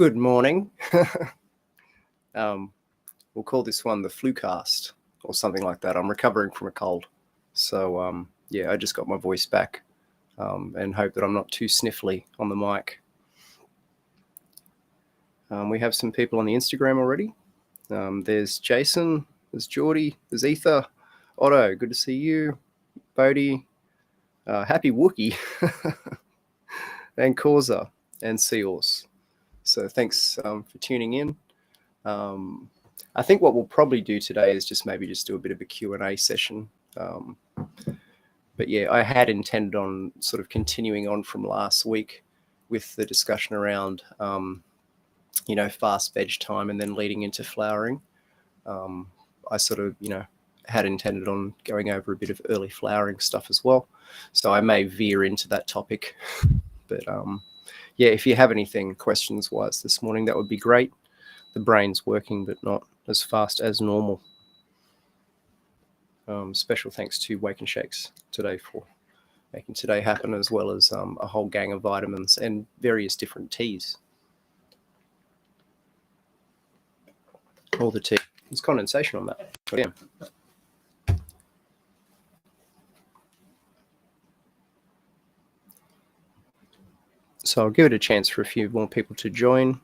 Good morning. We'll call this one the flu cast or something like that. I'm recovering from a cold. So, yeah, I just got my voice back and hope that I'm not too sniffly on the mic. We have some people on the Instagram already. There's Jason, there's Geordie, there's Ether, Otto, good to see you, Bodie, happy Wookie, and Causa, and Seahorse. So thanks for tuning in. I think what we'll probably do today is just do a bit of a Q&A session. But yeah, I had intended on sort of continuing on from last week with the discussion around, fast veg time and then leading into flowering. I sort of, had intended on going over a bit of early flowering stuff as well. So I may veer into that topic. But yeah, if you have anything questions-wise this morning, that would be great. The brain's working, but not as fast as normal. Special thanks to Wake and Shakes today for making today happen, as well as a whole gang of vitamins and various different teas. All the tea. There's condensation on that. But yeah. So I'll give it a chance for a few more people to join.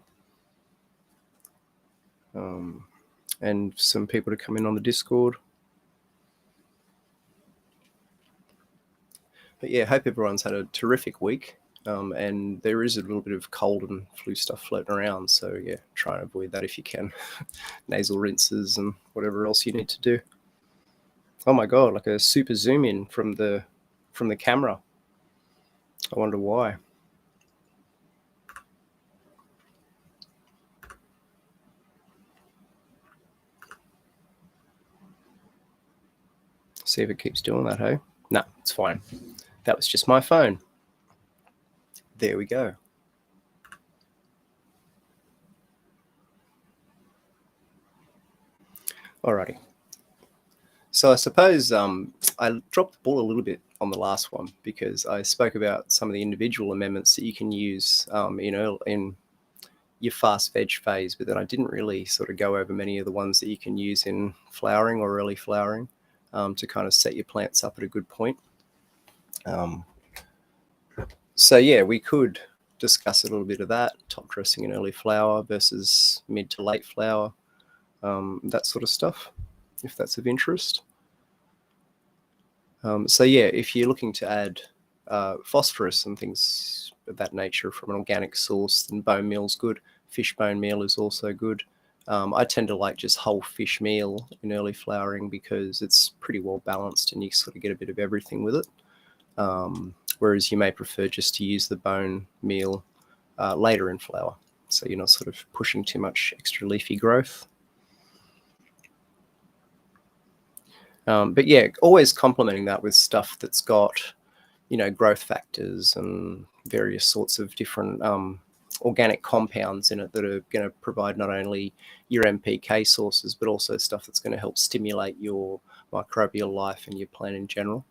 And some people to come in on the Discord. But yeah, hope everyone's had a terrific week. And there is a little bit of cold and flu stuff floating around. So yeah, try and avoid that if you can. Nasal rinses and whatever else you need to do. Oh my God, like a super zoom in from the camera. I wonder why. See if it keeps doing that, hey? No, it's fine. That was just my phone. There we go. Alrighty. So I suppose I dropped the ball a little bit on the last one because I spoke about some of the individual amendments that you can use in your fast veg phase, but then I didn't really sort of go over many of the ones that you can use in flowering or early flowering to kind of set your plants up at a good point. So yeah, we could discuss a little bit of that, top dressing in early flower versus mid to late flower, that sort of stuff, if that's of interest. So yeah, if you're looking to add phosphorus and things of that nature from an organic source, then bone meal's good. Fish bone meal is also good. I tend to like just whole fish meal in early flowering because it's pretty well balanced and you sort of get a bit of everything with it. Whereas you may prefer just to use the bone meal later in flower. So you're not sort of pushing too much extra leafy growth. But yeah, always complementing that with stuff that's got, growth factors and various sorts of different organic compounds in it that are going to provide not only your NPK sources, but also stuff that's going to help stimulate your microbial life and your plant in general.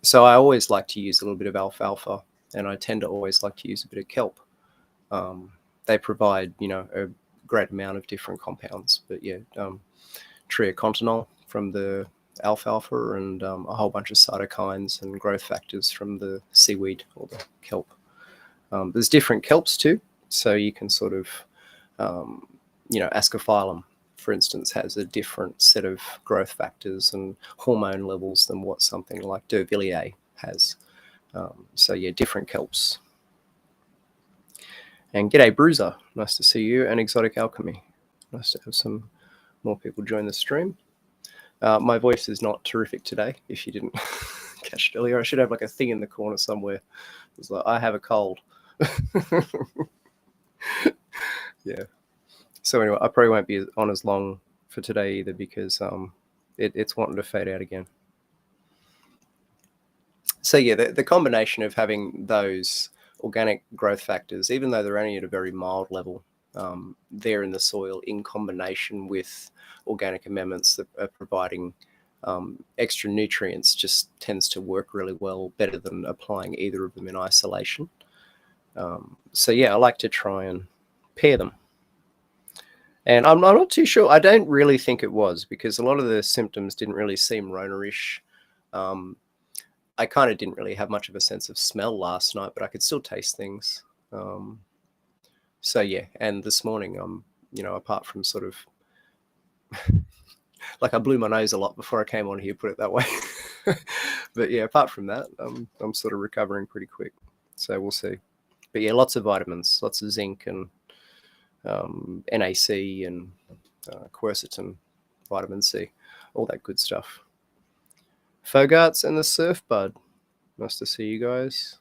So I always like to use a little bit of alfalfa, and I tend to always like to use a bit of kelp. They provide, a great amount of different compounds, but yeah, triacontanol from the alfalfa and a whole bunch of cytokines and growth factors from the seaweed or the kelp. There's different kelps too, so you can sort of, Ascophyllum, for instance, has a different set of growth factors and hormone levels than what something like D'Urvillei has. So yeah, different kelps. And g'day Bruiser, nice to see you, and Exotic Alchemy. Nice to have some more people join the stream. My voice is not terrific today, if you didn't catch it earlier. I should have like a thing in the corner somewhere. It's like, I have a cold. Yeah. So anyway, I probably won't be on as long for today either because it's wanting to fade out again. So yeah, the combination of having those organic growth factors, even though they're only at a very mild level, there in the soil in combination with organic amendments that are providing extra nutrients just tends to work really well, better than applying either of them in isolation. So yeah, I like to try and pair them. And I'm not too sure. I don't really think it was, because a lot of the symptoms didn't really seem Rona-ish. Um, I kind of didn't really have much of a sense of smell last night, but I could still taste things. So yeah, and this morning, apart from sort of like I blew my nose a lot before I came on here, put it that way. But yeah, apart from that, I'm sort of recovering pretty quick. So we'll see. But yeah, lots of vitamins, lots of zinc and NAC and quercetin, vitamin C, all that good stuff. Fogarts and the surf bud. Nice to see you guys.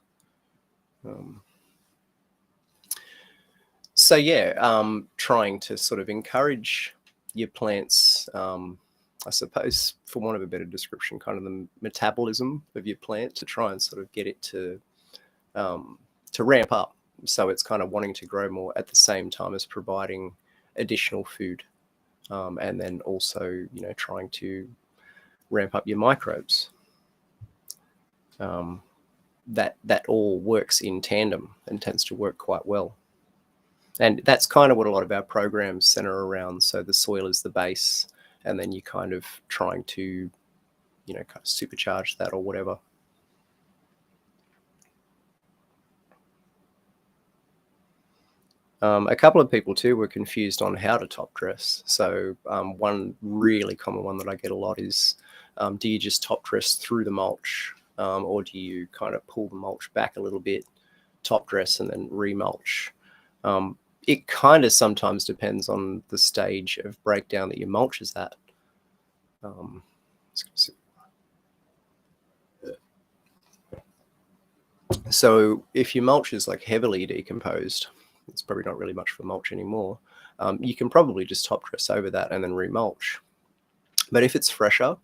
So yeah, trying to sort of encourage your plants, I suppose, for want of a better description, kind of the metabolism of your plant, to try and sort of get it to ramp up. So it's kind of wanting to grow more at the same time as providing additional food, and then also, trying to ramp up your microbes. That all works in tandem and tends to work quite well. And that's kind of what a lot of our programs center around. So the soil is the base, and then you kind of trying to, kind of supercharge that or whatever. A couple of people too were confused on how to top dress. So one really common one that I get a lot is, do you just top dress through the mulch, or do you kind of pull the mulch back a little bit, top dress, and then remulch? It kind of sometimes depends on the stage of breakdown that your mulch is at. So if your mulch is like heavily decomposed, it's probably not really much for mulch anymore. You can probably just top dress over that and then remulch. But if it's fresher,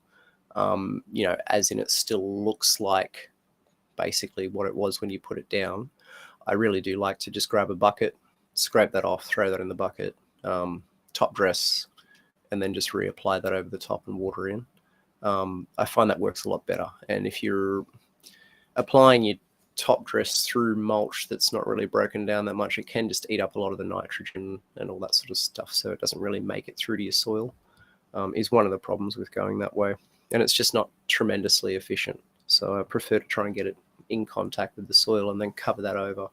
as in it still looks like basically what it was when you put it down, I really do like to just grab a bucket, scrape that off, throw that in the bucket, top dress, and then just reapply that over the top and water in. I find that works a lot better. And if you're applying your top dress through mulch that's not really broken down that much, it can just eat up a lot of the nitrogen and all that sort of stuff, so it doesn't really make it through to your soil, is one of the problems with going that way. And it's just not tremendously efficient. So I prefer to try and get it in contact with the soil and then cover that over.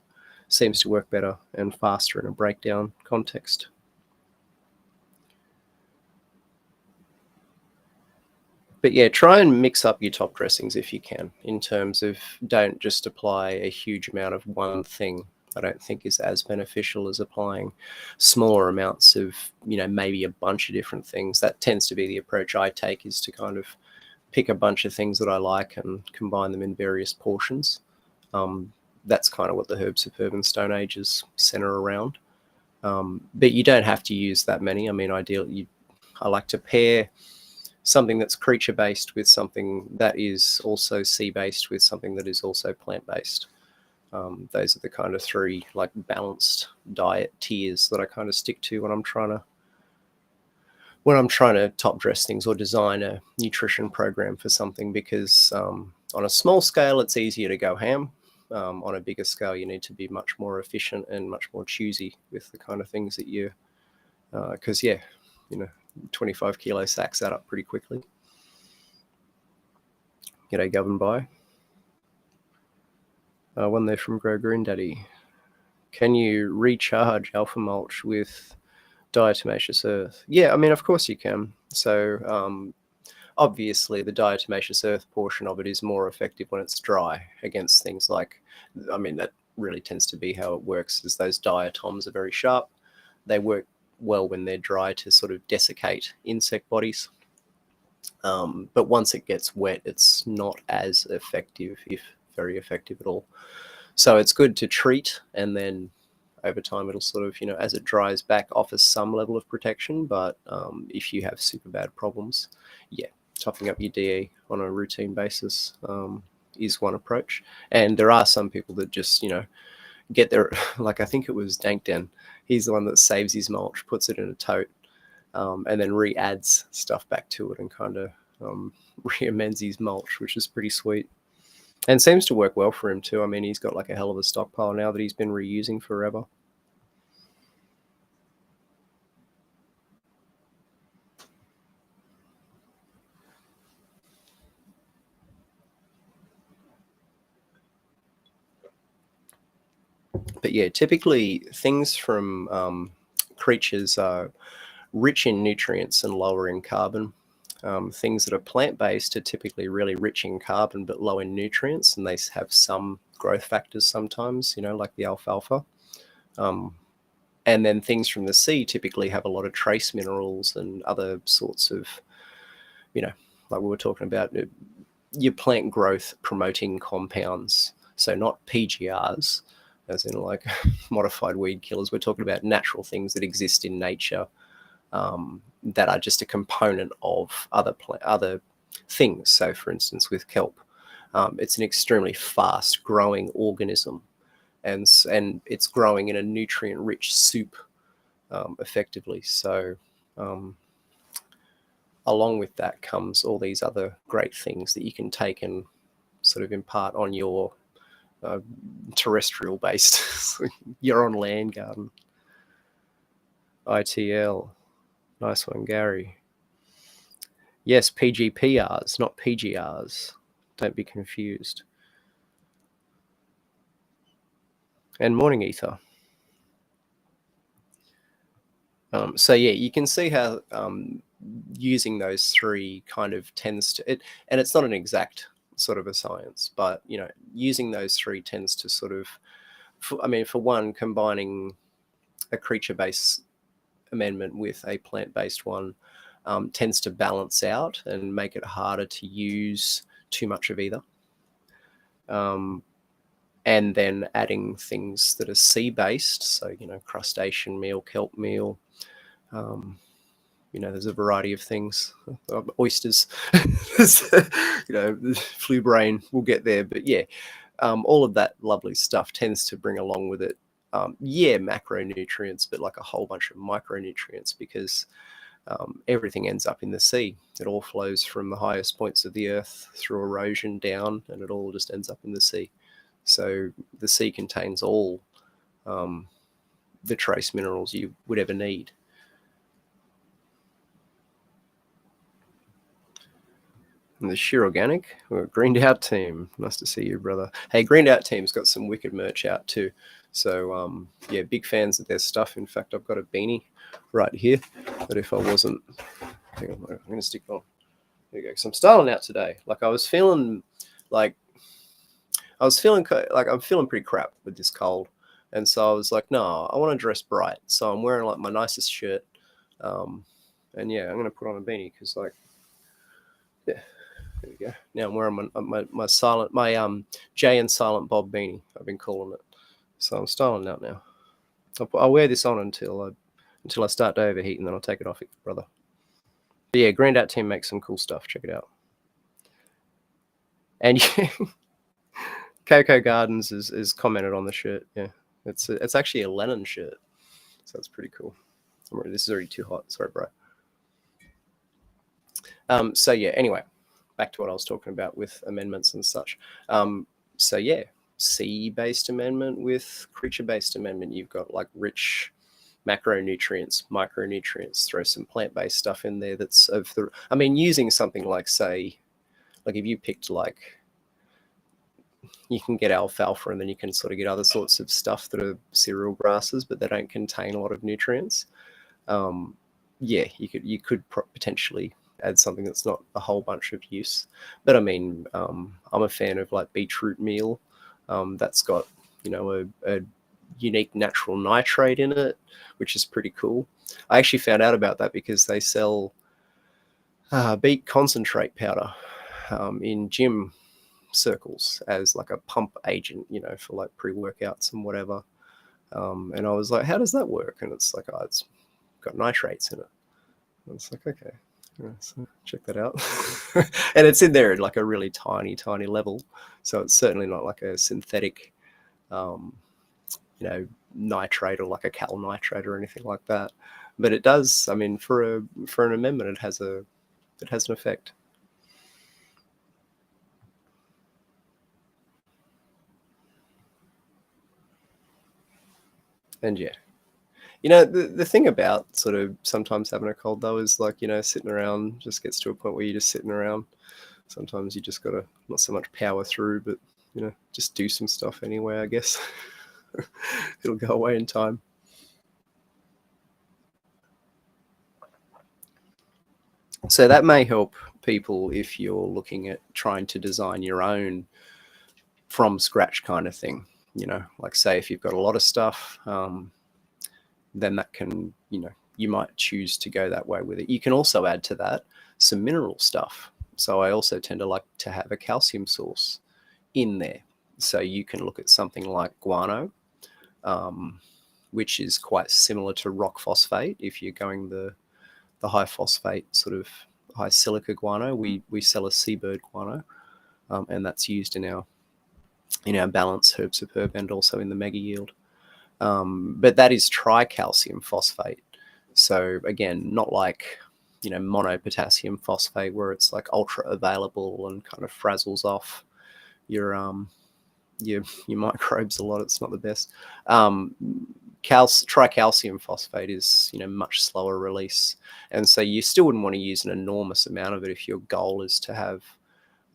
Seems to work better and faster in a breakdown context. But yeah, try and mix up your top dressings if you can, in terms of don't just apply a huge amount of one thing. I don't think is as beneficial as applying smaller amounts of, maybe a bunch of different things. That tends to be the approach I take, is to kind of pick a bunch of things that I like and combine them in various portions. That's kind of what the Herbs of Herb and Stone Ages center around. But you don't have to use that many. I mean, ideally, I like to pair something that's creature-based with something that is also sea-based with something that is also plant-based. Those are the kind of three like balanced diet tiers that I kind of stick to when I'm trying to top dress things or design a nutrition program for something, because on a small scale it's easier to go ham. On a bigger scale you need to be much more efficient and much more choosy with the kind of things that you, because 25 kilo sacks that up pretty quickly. G'day Govern by. One there from Grow Green Daddy. Can you recharge alpha mulch with diatomaceous earth? Yeah, I mean, of course you can. So obviously the diatomaceous earth portion of it is more effective when it's dry against things like, that really tends to be how it works, is those diatoms are very sharp. They work well when they're dry to sort of desiccate insect bodies. But once it gets wet, it's not as effective, if very effective at all. So it's good to treat, and then over time it'll sort of, as it dries back, offers some level of protection. But if you have super bad problems, topping up your DE on a routine basis is one approach. And there are some people that just, get their, like I think it was Dankden, he's the one that saves his mulch, puts it in a tote, and then re-adds stuff back to it and kind of re-amends his mulch, which is pretty sweet. And seems to work well for him too. I mean, he's got like a hell of a stockpile now that he's been reusing forever. But yeah, typically things from creatures are rich in nutrients and lower in carbon. Things that are plant-based are typically really rich in carbon but low in nutrients, and they have some growth factors sometimes, like the alfalfa. And then things from the sea typically have a lot of trace minerals and other sorts of, like we were talking about, your plant growth promoting compounds. So not PGRs, as in like modified weed killers. We're talking about natural things that exist in nature, that are just a component of other things. So, for instance, with kelp, it's an extremely fast-growing organism, and it's growing in a nutrient-rich soup, effectively. So, along with that comes all these other great things that you can take and sort of impart on your terrestrial-based, your on-land garden. ITL. Nice one, Gary. Yes, PGPRs, not PGRs. Don't be confused. And morning ether. So yeah, you can see how using those three kind of tends to it, and it's not an exact sort of a science, but using those three tends to sort of, for one, combining a creature-based amendment with a plant-based one tends to balance out and make it harder to use too much of either. And then adding things that are sea-based, so crustacean meal, kelp meal. There's a variety of things. Oysters, flu brain. We'll get there, but yeah, all of that lovely stuff tends to bring along with it, macronutrients, but like a whole bunch of micronutrients, because everything ends up in the sea. It all flows from the highest points of the earth through erosion down, and it all just ends up in the sea. So the sea contains all the trace minerals you would ever need. And the Sheer Organic, or Greened Out Team. Nice to see you, brother. Hey, Greened Out Team's got some wicked merch out too. So yeah, big fans of their stuff. In fact, I've got a beanie right here. But if I wasn't, hang on, I'm going to stick it on. There you go. Because I'm styling out today. Like I'm feeling I'm feeling pretty crap with this cold. And so I was like, no, I want to dress bright. So I'm wearing like my nicest shirt. And yeah, I'm going to put on a beanie because yeah, there we go. Now I'm wearing my Jay and Silent Bob beanie. I've been calling it. So I'm styling out now. I'll wear this on until I start to overheat, and then I'll take it off, brother. But yeah, Greened Out Team makes some cool stuff. Check it out. And Coco Gardens is commented on the shirt. Yeah, it's actually a Lennon shirt, so that's pretty cool. This is already too hot. Sorry, bro. So yeah. Anyway, back to what I was talking about with amendments and such. So yeah, sea-based amendment with creature-based amendment. You've got like rich macronutrients, micronutrients. Throw some plant-based stuff in there. That's of the. I mean, using something like, say, like if you picked like. You can get alfalfa, and then you can sort of get other sorts of stuff that are cereal grasses, but they don't contain a lot of nutrients. Yeah, you could potentially add something that's not a whole bunch of use. But I mean, I'm a fan of like beetroot meal. That's got a unique natural nitrate in it, which is pretty cool. I actually found out about that because they sell beet concentrate powder in gym circles as like a pump agent, for like pre-workouts and whatever. And I was like, how does that work? And it's like, oh, it's got nitrates in it. And it's like, okay, so check that out. And it's in there at like a really tiny level. So it's certainly not like a synthetic, nitrate or like a cal nitrate or anything like that. But it does, I mean, for an amendment, it has an effect. And yeah, you know, the thing about sort of sometimes having a cold though is like, you know, sitting around just gets to a point where you're just sitting around. Sometimes you just gotta not so much power through, but you know, just do some stuff anyway, I guess. It'll go away in time. So that may help people if you're looking at trying to design your own from scratch kind of thing. You know, like say if you've got a lot of stuff, then that can, you know, you might choose to go that way with it. You can also add to that some mineral stuff. So I also tend to like to have a calcium source in there. So you can look at something like guano, which is quite similar to rock phosphate. If you're going the high phosphate sort of high silica guano, we sell a seabird guano, and that's used in our balance herb superb and also in the mega yield. But that is tricalcium phosphate. So again, not like, you know, monopotassium phosphate where it's like ultra available and kind of frazzles off your microbes a lot. It's not the best. Tricalcium phosphate is, you know, much slower release, and so you still wouldn't want to use an enormous amount of it if your goal is to have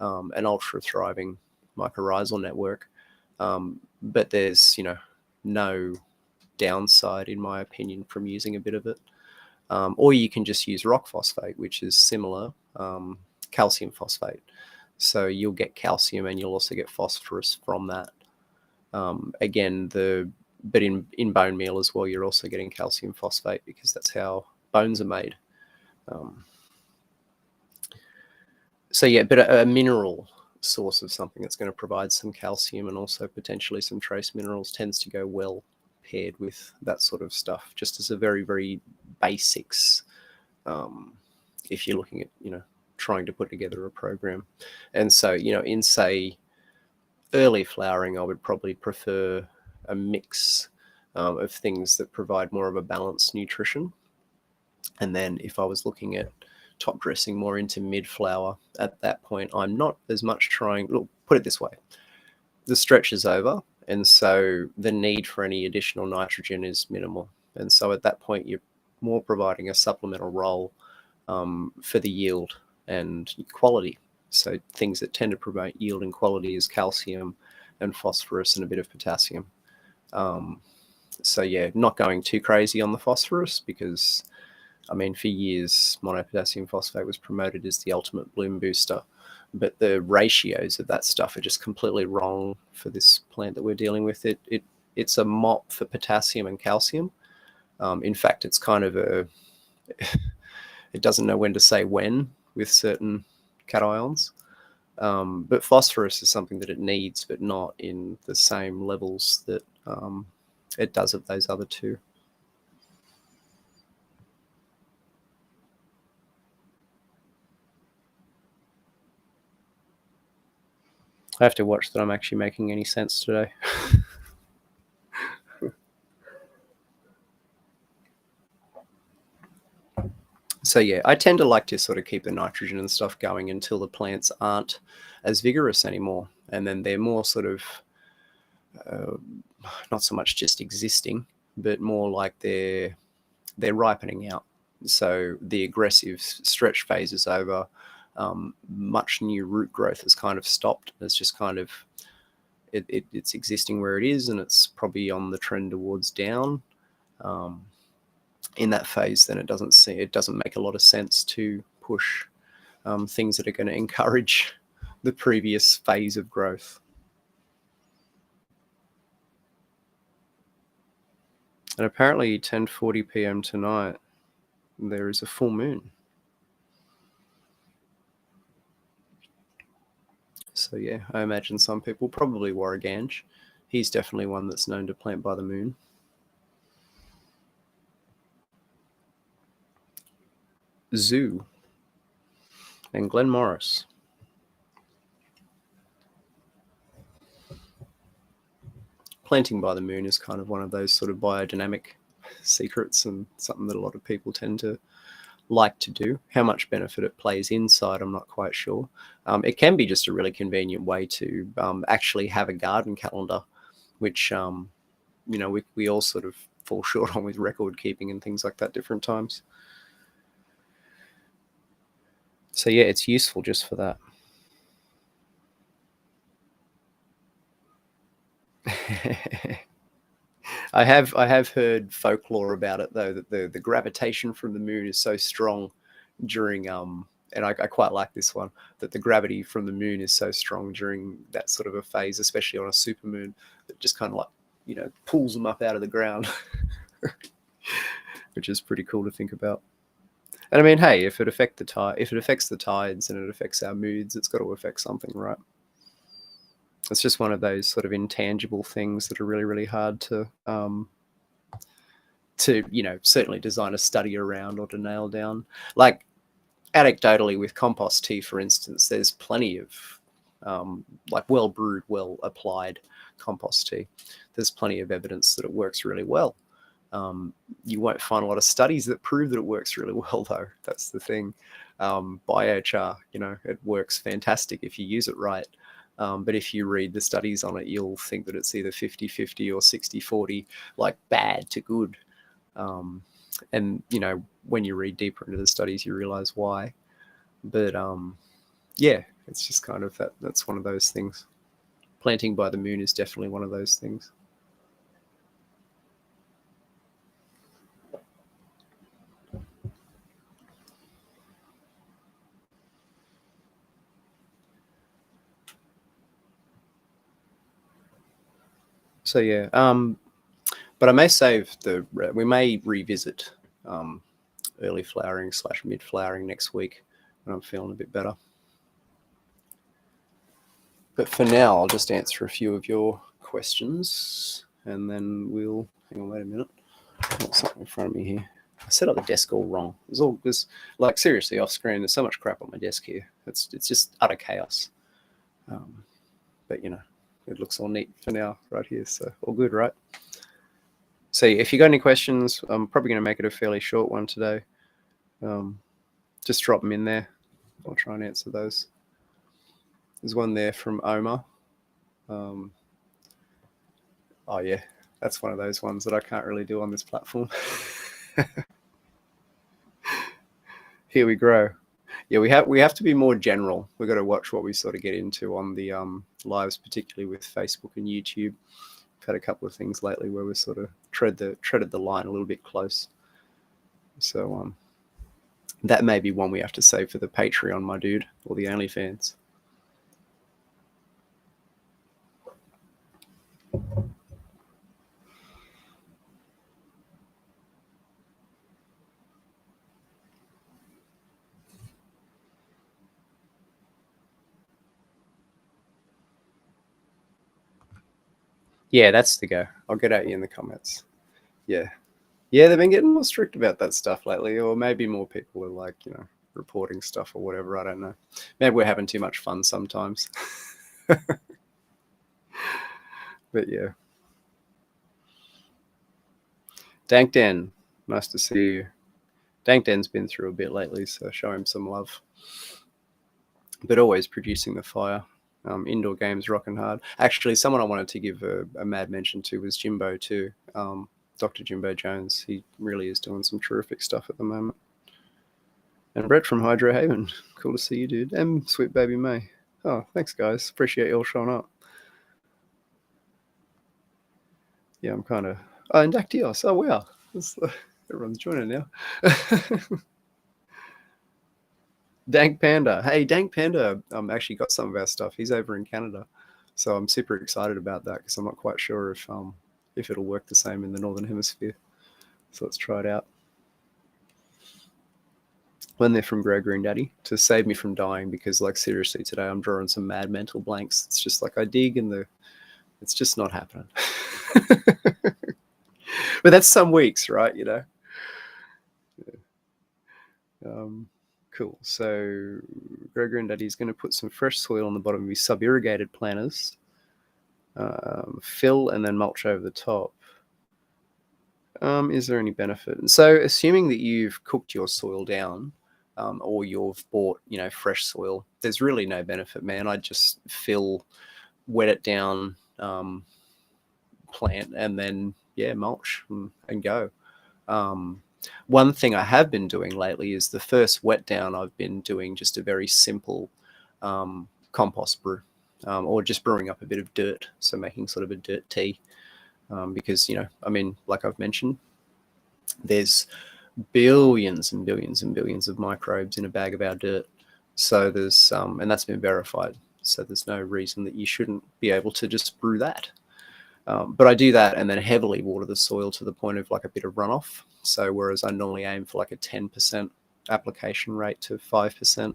an ultra thriving mycorrhizal network. But there's, you know, no downside in my opinion from using a bit of it. Or you can just use rock phosphate, which is similar, calcium phosphate. So you'll get calcium and you'll also get phosphorus from that. Again, but in bone meal as well, you're also getting calcium phosphate because that's how bones are made. So yeah, but a mineral source of something that's going to provide some calcium and also potentially some trace minerals tends to go well paired with that sort of stuff, just as a very, very basics, if you're looking at, you know, trying to put together a program. And so, you know, in say early flowering, I would probably prefer a mix of things that provide more of a balanced nutrition. And then if I was looking at top dressing more into mid flower, at that point, I'm not as much trying, look, put it this way, the stretch is over. And so the need for any additional nitrogen is minimal. And so at that point, you're more providing a supplemental role for the yield and quality. So things that tend to promote yield and quality is calcium and phosphorus and a bit of potassium. So yeah, not going too crazy on the phosphorus because, I mean, for years, monopotassium phosphate was promoted as the ultimate bloom booster. But the ratios of that stuff are just completely wrong for this plant that we're dealing with. It's a mop for potassium and calcium. In fact, it's kind of it doesn't know when to say when with certain cations. But phosphorus is something that it needs, but not in the same levels that it does of those other two. I have to watch that I'm actually making any sense today. So yeah, I tend to like to sort of keep the nitrogen and stuff going until the plants aren't as vigorous anymore. And then they're more sort of, not so much just existing, but more like they're ripening out. So the aggressive stretch phase is over. Much new root growth has kind of stopped. It's just kind of, it's existing where it is, and it's probably on the trend towards down. In that phase, then it doesn't make a lot of sense to push things that are going to encourage the previous phase of growth. And apparently 10:40 p.m. tonight, there is a full moon. So yeah, I imagine some people, probably Warriganj, he's definitely one that's known to plant by the moon. Zoo and Glen Morris. Planting by the moon is kind of one of those sort of biodynamic secrets and something that a lot of people tend to like to do. How much benefit it plays inside, I'm not quite sure. It can be just a really convenient way to actually have a garden calendar, which, you know, we all sort of fall short on with record keeping and things like that different times. So yeah, it's useful just for that. I have heard folklore about it though, that the gravitation from the moon is so strong during and I quite like this one, that the gravity from the moon is so strong during that sort of a phase, especially on a supermoon, that just kind of like, you know, pulls them up out of the ground, which is pretty cool to think about. And I mean, hey, if it affects the tides and it affects our moods, it's got to affect something, right? It's just one of those sort of intangible things that are really, really hard to you know, certainly design a study around or to nail down. Like anecdotally with compost tea, for instance, there's plenty of like well brewed, well applied compost tea. There's plenty of evidence that it works really well. You won't find a lot of studies that prove that it works really well, though. That's the thing. Biochar, you know, it works fantastic if you use it right. But if you read the studies on it, you'll think that it's either 50-50 or 60-40, like bad to good. And, you know, when you read deeper into the studies, you realize why. But yeah, it's just kind of that's one of those things. Planting by the moon is definitely one of those things. So yeah, but I may save we may revisit early flowering / mid flowering next week when I'm feeling a bit better. But for now, I'll just answer a few of your questions, and then we'll hang on. Wait a minute. Got something in front of me here. I set up the desk all wrong. There's like seriously off screen. There's so much crap on my desk here. It's just utter chaos. But you know, it looks all neat for now right here. So all good, right? So if you got any questions, I'm probably going to make it a fairly short one today. Just drop them in there. I'll try and answer those. There's one there from Omar. Oh yeah, that's one of those ones that I can't really do on this platform. Here we grow. Yeah, we have to be more general. We've got to watch what we sort of get into on the lives, particularly with Facebook and YouTube. I've had a couple of things lately where we sort of treaded the line a little bit close. So that may be one we have to save for the Patreon, my dude, or the OnlyFans. Yeah, that's the go. I'll get at you in the comments. Yeah. Yeah, they've been getting more strict about that stuff lately, or maybe more people are like, you know, reporting stuff or whatever. I don't know. Maybe we're having too much fun sometimes. But yeah. Dank Den, nice to see you. Dank Den's been through a bit lately, so show him some love. But always producing the fire. Indoor games rocking hard. Actually, someone I wanted to give a mad mention to was Jimbo too. Dr. Jimbo Jones. He really is doing some terrific stuff at the moment. And Brett from Hydro Haven. Cool to see you, dude. And Sweet Baby May. Oh, thanks, guys. Appreciate you all showing up. Yeah, I'm kind of... Oh, and Dactyos. Oh, wow. Everyone's joining now. Dank Panda. Hey, Dank Panda actually got some of our stuff. He's over in Canada. So I'm super excited about that because I'm not quite sure if it'll work the same in the Northern Hemisphere. So let's try it out. When they're from Grow Green Daddy, to save me from dying, because like seriously today I'm drawing some mad mental blanks. It's just like I dig and it's just not happening. But that's some weeks, right? You know. Yeah. Cool. So Grow Green Daddy is going to put some fresh soil on the bottom of his sub-irrigated planters, fill and then mulch over the top. Is there any benefit? So assuming that you've cooked your soil down, or you've bought, you know, fresh soil, there's really no benefit, man. I'd just wet it down, plant, and then mulch and go. One thing I have been doing lately is the first wet down I've been doing just a very simple compost brew, or just brewing up a bit of dirt, so making sort of a dirt tea, because I mean, like I've mentioned, there's billions and billions and billions of microbes in a bag of our dirt. So there's and that's been verified. So there's no reason that you shouldn't be able to just brew that. But I do that and then heavily water the soil to the point of like a bit of runoff. So whereas I normally aim for like a 10% application rate to 5%,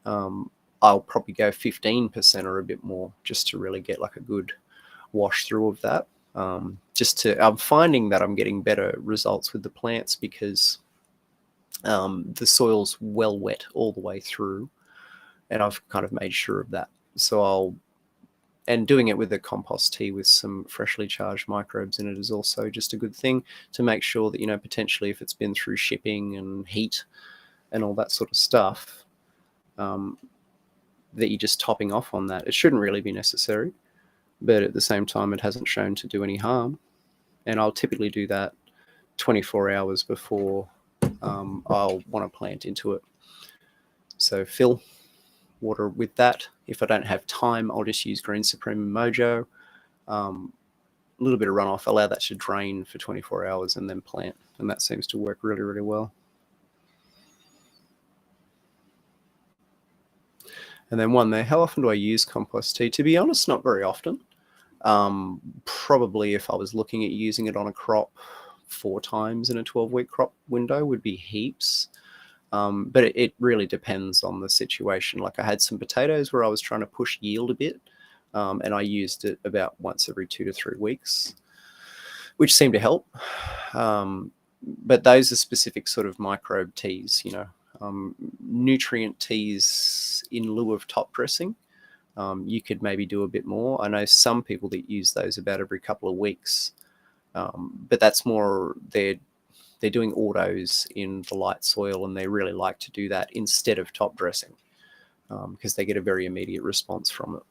I'll probably go 15% or a bit more, just to really get like a good wash through of that. I'm finding that I'm getting better results with the plants because the soil's well wet all the way through, and I've kind of made sure of that. So and doing it with a compost tea with some freshly charged microbes in it is also just a good thing to make sure that, potentially if it's been through shipping and heat and all that sort of stuff, that you're just topping off on that. It shouldn't really be necessary, but at the same time, it hasn't shown to do any harm. And I'll typically do that 24 hours before I'll want to plant into it. So fill water with that. If I don't have time, I'll just use Green Supreme and Mojo. A little bit of runoff, allow that to drain for 24 hours and then plant. And that seems to work really, really well. And then one there, how often do I use compost tea? To be honest, not very often. Probably if I was looking at using it on a crop 4 times in a 12-week crop window would be heaps. But it really depends on the situation. Like I had some potatoes where I was trying to push yield a bit, and I used it about once every 2 to 3 weeks, which seemed to help. But those are specific sort of microbe teas, nutrient teas in lieu of top dressing. You could maybe do a bit more. I know some people that use those about every couple of weeks, but that's more they're doing autos in the light soil, and they really like to do that instead of top dressing because they get a very immediate response from it.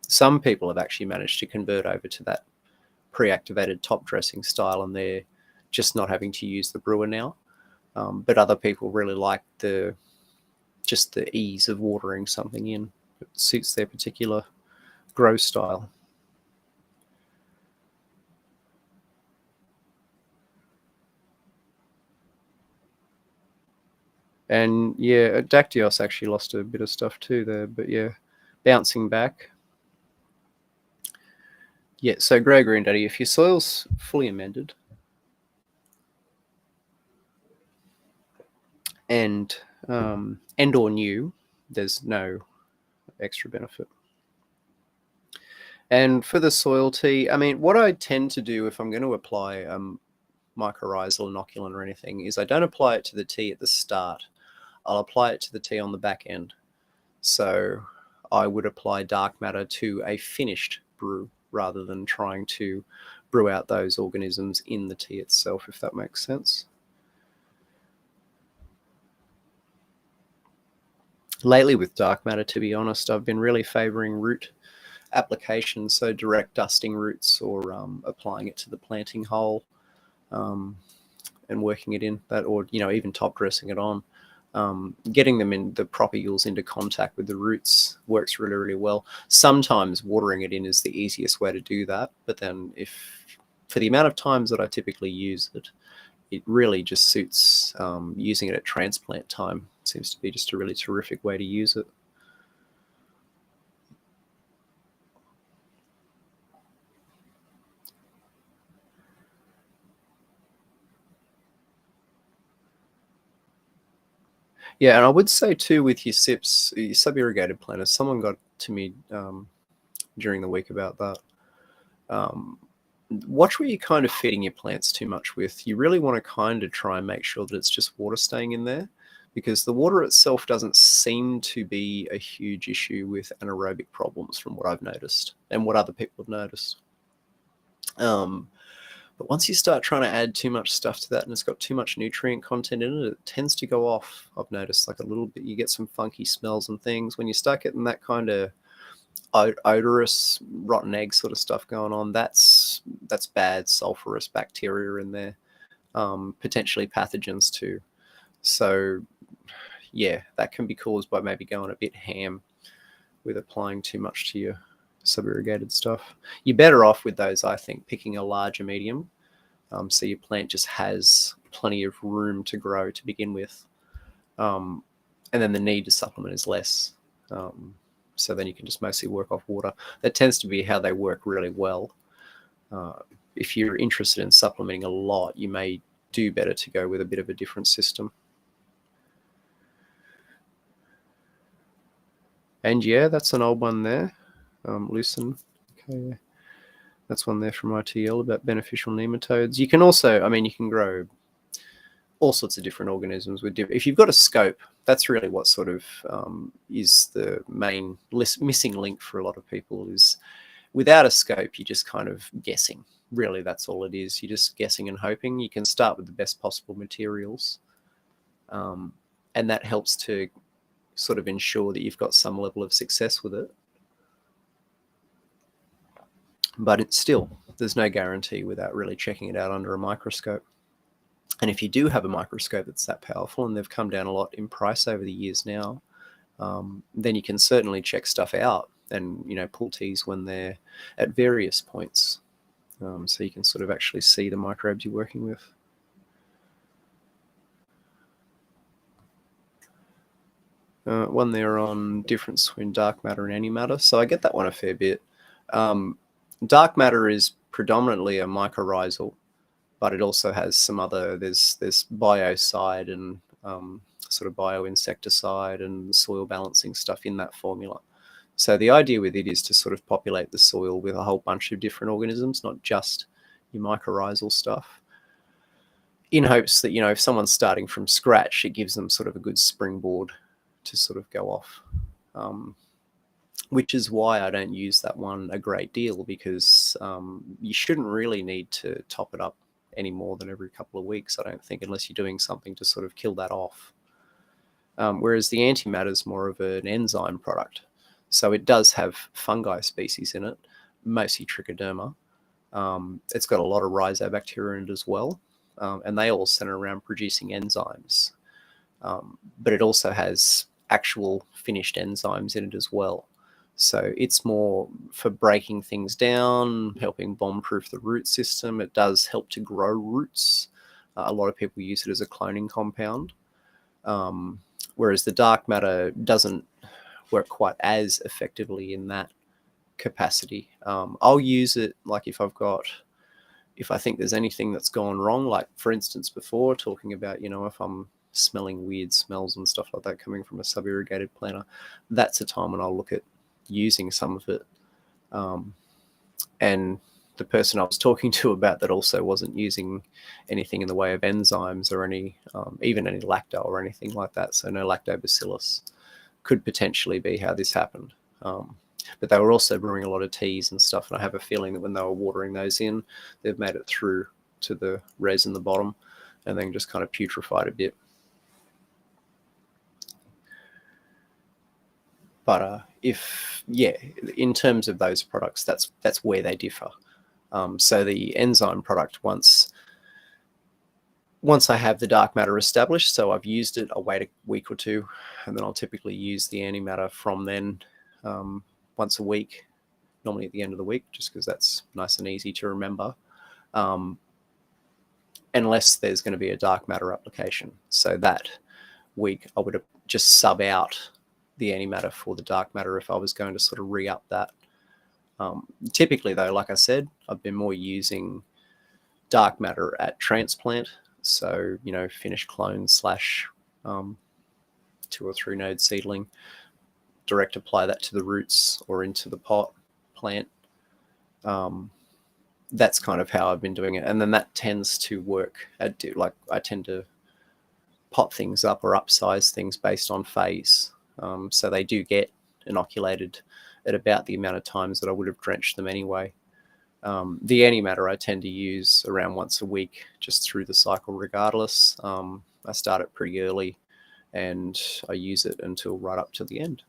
Some people have actually managed to convert over to that pre-activated top dressing style, and they're just not having to use the brewer now. But other people really like just the ease of watering something in. It suits their particular grow style. And yeah, Dactyos actually lost a bit of stuff too there, but yeah, bouncing back. Yeah, so Grey Green Daddy, if your soil's fully amended and or new, there's no extra benefit. And for the soil tea, I mean, what I tend to do if I'm going to apply mycorrhizal inoculant or anything is I don't apply it to the tea at the start. I'll apply it to the tea on the back end. So I would apply dark matter to a finished brew rather than trying to brew out those organisms in the tea itself, if that makes sense. Lately with dark matter, to be honest, I've been really favoring root application, so direct dusting roots or applying it to the planting hole and working it in that, or even top dressing it on. Getting them in the propagules into contact with the roots works really, really well. Sometimes watering it in is the easiest way to do that, but then for the amount of times that I typically use it, it really just suits using it at transplant time. It seems to be just a really terrific way to use it. Yeah, and I would say too with your SIPs, your sub-irrigated planters, someone got to me during the week about that. Watch where you're kind of feeding your plants too much with. You really want to kind of try and make sure that it's just water staying in there, because the water itself doesn't seem to be a huge issue with anaerobic problems from what I've noticed and what other people have noticed. But once you start trying to add too much stuff to that and it's got too much nutrient content in it, it tends to go off. I've noticed like a little bit, you get some funky smells and things. When you start getting that kind of odorous rotten egg sort of stuff going on, that's that's bad sulfurous bacteria in there, potentially pathogens too. So yeah, that can be caused by maybe going a bit ham with applying too much to your sub-irrigated stuff. You're better off with those, I think, picking a larger medium, so your plant just has plenty of room to grow to begin with, and then the need to supplement is less. So then you can just mostly work off water. That tends to be how they work really well. If you're interested in supplementing a lot, you may do better to go with a bit of a different system. And yeah, that's an old one there. Loosen. Okay, that's one there from ITL about beneficial nematodes. You can also, I mean, you can grow all sorts of different organisms with if you've got a scope. That's really what sort of is the main missing link for a lot of people. Is without a scope, you're just kind of guessing. Really, that's all it is. You're just guessing and hoping. You can start with the best possible materials, and that helps to sort of ensure that you've got some level of success with it. But it's still, there's no guarantee without really checking it out under a microscope. And if you do have a microscope that's that powerful, and they've come down a lot in price over the years now, then you can certainly check stuff out and, you know, pull teas when they're at various points. So you can sort of actually see the microbes you're working with. One there on difference between dark matter and antimatter. So I get that one a fair bit. Dark matter is predominantly a mycorrhizal, but it also has some other, there's biocide and sort of bioinsecticide and soil balancing stuff in that formula. So the idea with it is to sort of populate the soil with a whole bunch of different organisms, not just your mycorrhizal stuff, in hopes that, you know, if someone's starting from scratch, it gives them sort of a good springboard to sort of go off. Which is why I don't use that one a great deal, because you shouldn't really need to top it up any more than every couple of weeks, I don't think, unless you're doing something to sort of kill that off. Whereas the antimatter is more of an enzyme product. So it does have fungi species in it, mostly trichoderma. It's got a lot of rhizobacteria in it as well, and they all center around producing enzymes. But it also has actual finished enzymes in it as well. So it's more for breaking things down, helping bomb-proof the root system. It does help to grow roots. A lot of people use it as a cloning compound, whereas the dark matter doesn't work quite as effectively in that capacity. I'll use it like if I think there's anything that's gone wrong, like for instance before talking about, you know, if I'm smelling weird smells and stuff like that coming from a sub-irrigated planter, that's a time when I'll look at using some of it. And the person I was talking to about that also wasn't using anything in the way of enzymes or any even any lacto or anything like that, so no lactobacillus, could potentially be how this happened. But they were also brewing a lot of teas and stuff, and I have a feeling that when they were watering those in, they've made it through to the res in the bottom and then just kind of putrefied a bit. But in terms of those products, that's where they differ. So the enzyme product, once I have the dark matter established, so I've used it, I'll wait a week or two, and then I'll typically use the antimatter from then once a week, normally at the end of the week, just because that's nice and easy to remember, unless there's going to be a dark matter application. So that week I would just sub out the antimatter for the dark matter if I was going to sort of re-up that. Typically though, like I said, I've been more using dark matter at transplant. So, you know, finished clone / 2 or 3 node seedling, direct apply that to the roots or into the pot plant. That's kind of how I've been doing it. And then that tends to work. I tend to pot things up or upsize things based on phase. So they do get inoculated at about the amount of times that I would have drenched them anyway. The antimatter I tend to use around once a week, just through the cycle regardless. I start it pretty early and I use it until right up to the end.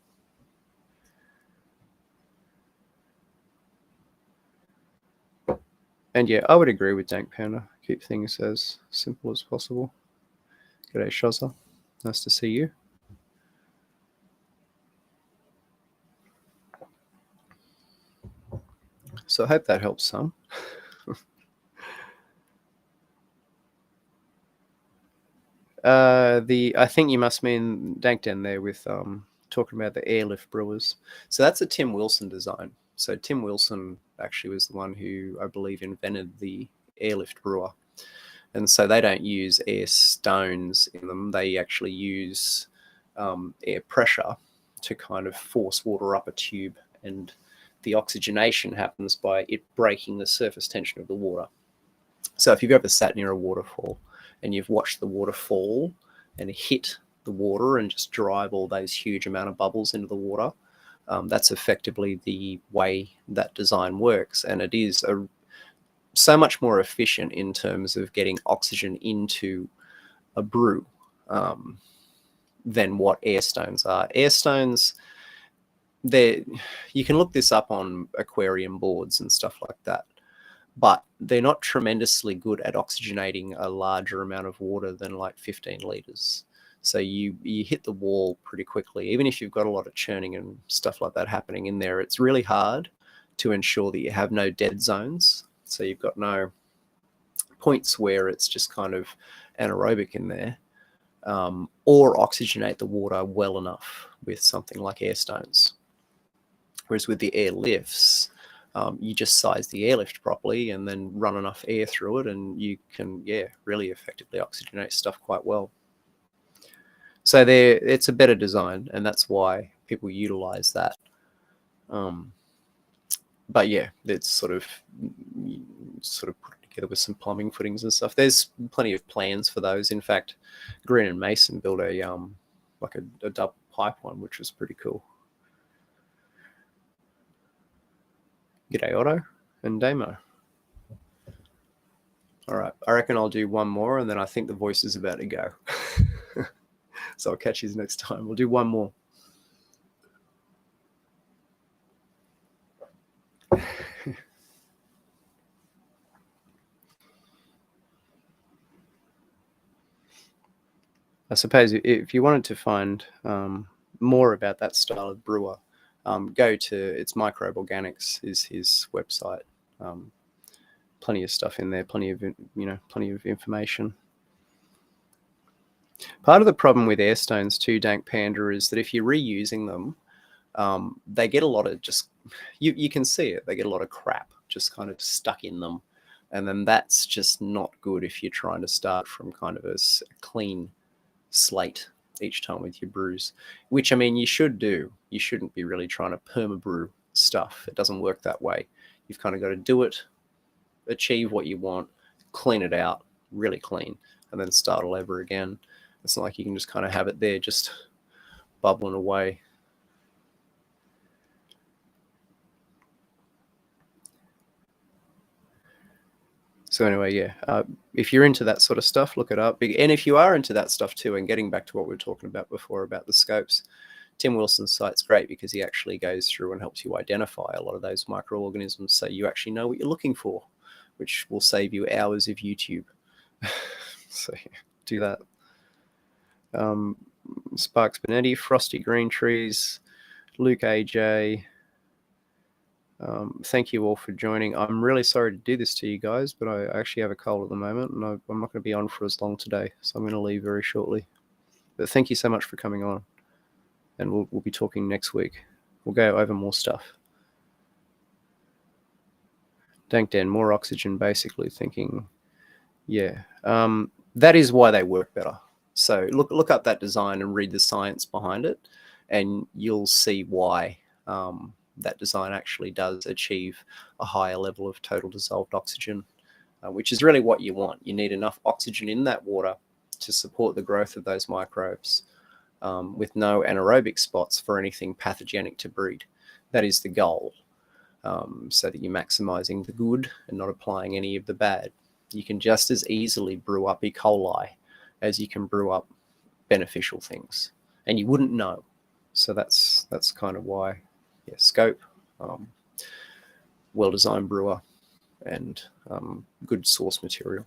And yeah, I would agree with Dank Panda. Keep things as simple as possible. G'day, Shazza. Nice to see you. So I hope that helps some. I think you must mean Dankden there with talking about the airlift brewers. So that's a Tim Wilson design. So Tim Wilson actually was the one who I believe invented the airlift brewer. And so they don't use air stones in them. They actually use air pressure to kind of force water up a tube, and the oxygenation happens by it breaking the surface tension of the water. So if you've ever sat near a waterfall and you've watched the water fall and hit the water and just drive all those huge amount of bubbles into the water, that's effectively the way that design works. And it is so much more efficient in terms of getting oxygen into a brew than what air stones are. Air stones, you can look this up on aquarium boards and stuff like that, but they're not tremendously good at oxygenating a larger amount of water than like 15 liters. So you hit the wall pretty quickly. Even if you've got a lot of churning and stuff like that happening in there, it's really hard to ensure that you have no dead zones. So you've got no points where it's just kind of anaerobic in there, or oxygenate the water well enough with something like air stones. Whereas with the air lifts, you just size the airlift properly and then run enough air through it, and you can, really effectively oxygenate stuff quite well. So it's a better design, and that's why people utilize that. But yeah, it's sort of put together with some plumbing footings and stuff. There's plenty of plans for those. In fact, Green and Mason built a like a double pipe one, which was pretty cool. G'day, Otto and Damo. All right, I reckon I'll do one more, and then I think the voice is about to go. So I'll catch you next time. We'll do one more. I suppose if you wanted to find more about that style of brewer, go to it's Microbe Organics is his website. Plenty of stuff in there, plenty of information. Part of the problem with air stones too, Dank Panda, is that if you're reusing them, they get a lot of you can see it. They get a lot of crap just kind of stuck in them, and then that's just not good if you're trying to start from kind of a clean slate each time with your brews, which I mean you should do. You shouldn't be really trying to perma-brew stuff. It doesn't work that way. You've kind of got to do it, achieve what you want, clean it out, really clean, and then start all over again. It's not like you can just kind of have it there just bubbling away. So anyway, if you're into that sort of stuff, look it up. And if you are into that stuff too, and getting back to what we were talking about before about the scopes, Tim Wilson's site's great because he actually goes through and helps you identify a lot of those microorganisms, so you actually know what you're looking for, which will save you hours of YouTube. So do that. Sparks Benetti, Frosty Green Trees, Luke AJ. Thank you all for joining. I'm really sorry to do this to you guys, but I actually have a cold at the moment, and I'm not going to be on for as long today, so I'm going to leave very shortly. But thank you so much for coming on, and we'll be talking next week. We'll go over more stuff. Dank Dan, more oxygen, basically thinking, that is why they work better. So look up that design and read the science behind it, and you'll see why that design actually does achieve a higher level of total dissolved oxygen, which is really what you want. You need enough oxygen in that water to support the growth of those microbes with no anaerobic spots for anything pathogenic to breed. That is the goal, so that you're maximizing the good and not applying any of the bad. You can just as easily brew up E. coli as you can brew up beneficial things, and you wouldn't know. So that's kind of why, scope, well-designed brewer, and good source material.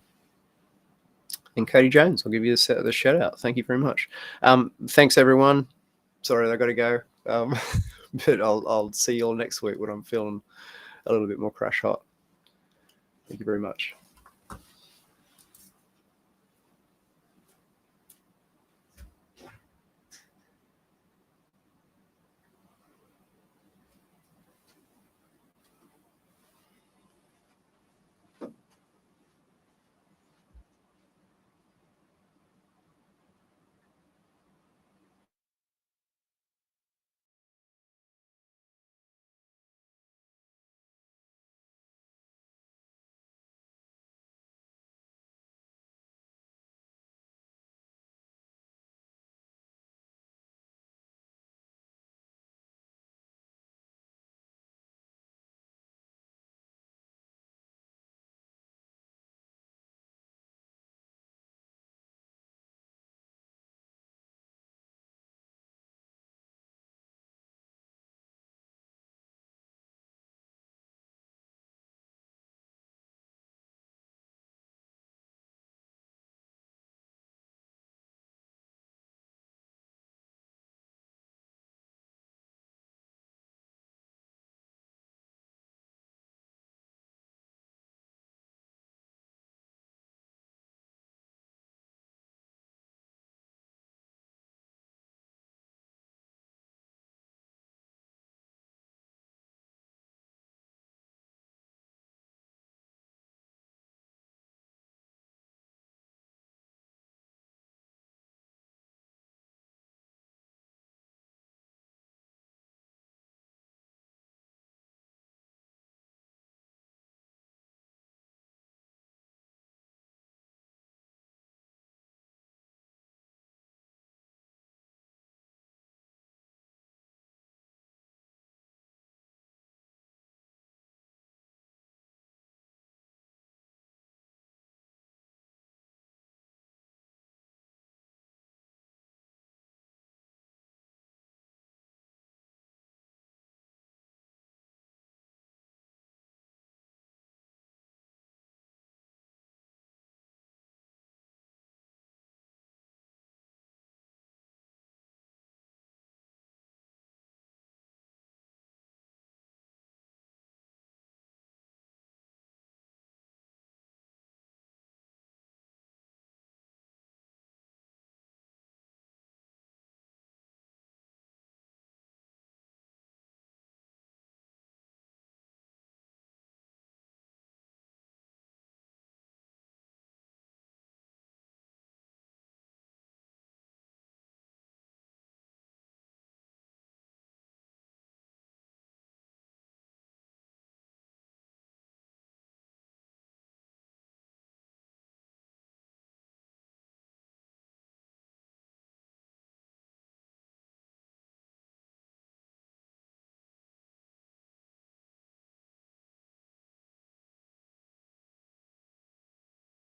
And Katie Jones, I'll give you the shout out. Thank you very much. Thanks, everyone. Sorry, I got to go. But I'll see you all next week when I'm feeling a little bit more crash hot. Thank you very much.